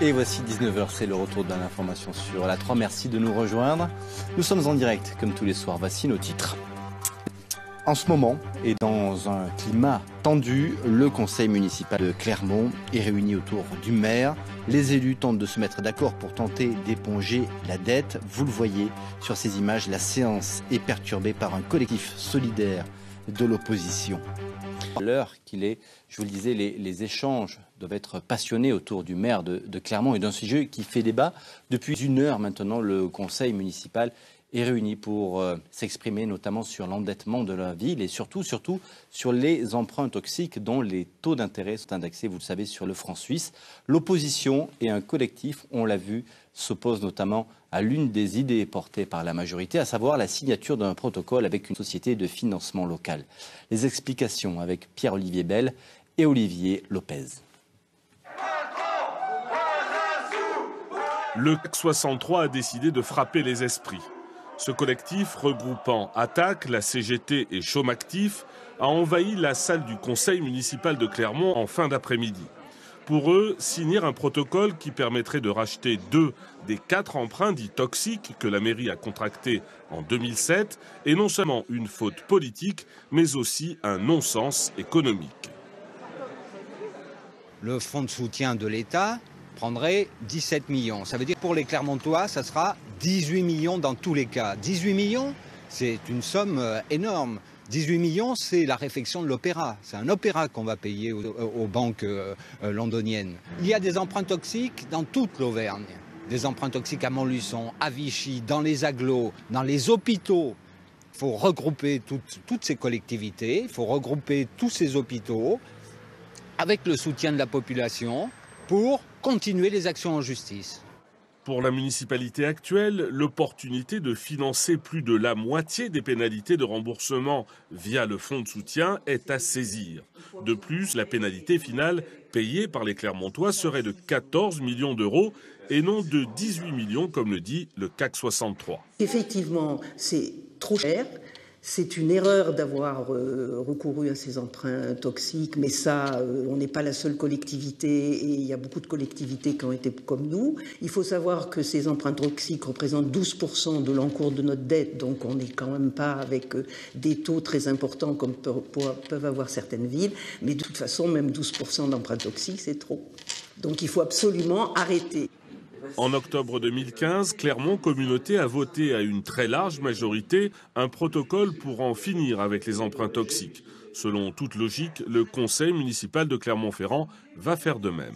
Et voici 19h, c'est le retour de l'information sur la 3. Merci de nous rejoindre. Nous sommes en direct, comme tous les soirs. Voici nos titres. En ce moment, et dans un climat tendu, le conseil municipal de Clermont est réuni autour du maire. Les élus tentent de se mettre d'accord pour tenter d'éponger la dette. Vous le voyez sur ces images, la séance est perturbée par un collectif solidaire de l'opposition. À l'heure qu'il est, je vous le disais, les échanges doivent être passionnés autour du maire de Clermont et d'un sujet qui fait débat. Depuis 1 heure maintenant, le conseil municipal est réuni pour s'exprimer notamment sur l'endettement de la ville et surtout sur les emprunts toxiques dont les taux d'intérêt sont indexés, vous le savez, sur le franc suisse. L'opposition et un collectif, on l'a vu, s'opposent notamment à l'une des idées portées par la majorité, à savoir la signature d'un protocole avec une société de financement local. Les explications avec Pierre-Olivier Bell et Olivier Lopez. Le CAC 63 a décidé de frapper les esprits. Ce collectif, regroupant Attaque, la CGT et Chôme Actif, a envahi la salle du conseil municipal de Clermont en fin d'après-midi. Pour eux, signer un protocole qui permettrait de racheter 2 des 4 emprunts dits toxiques que la mairie a contractés en 2007 est non seulement une faute politique, mais aussi un non-sens économique. Le fonds de soutien de l'État prendrait 17 millions. Ça veut dire que pour les Clermontois, ça sera 18 millions dans tous les cas. 18 millions, c'est une somme énorme. 18 millions, c'est la réfection de l'opéra. C'est un opéra qu'on va payer aux banques londoniennes. Il y a des emprunts toxiques dans toute l'Auvergne. Des emprunts toxiques à Montluçon, à Vichy, dans les agglos, dans les hôpitaux. Il faut regrouper toutes ces collectivités, il faut regrouper tous ces hôpitaux avec le soutien de la population pour continuer les actions en justice. Pour la municipalité actuelle, l'opportunité de financer plus de la moitié des pénalités de remboursement via le fonds de soutien est à saisir. De plus, la pénalité finale payée par les Clermontois serait de 14 millions d'euros et non de 18 millions comme le dit le CAC 63. Effectivement, c'est trop cher. C'est une erreur d'avoir recouru à ces emprunts toxiques, mais ça, on n'est pas la seule collectivité et il y a beaucoup de collectivités qui ont été comme nous. Il faut savoir que ces emprunts toxiques représentent 12% de l'encours de notre dette, donc on n'est quand même pas avec des taux très importants comme peuvent avoir certaines villes, mais de toute façon, même 12% d'emprunts toxiques, c'est trop. Donc il faut absolument arrêter. En octobre 2015, Clermont Communauté a voté à une très large majorité un protocole pour en finir avec les emprunts toxiques. Selon toute logique, le conseil municipal de Clermont-Ferrand va faire de même.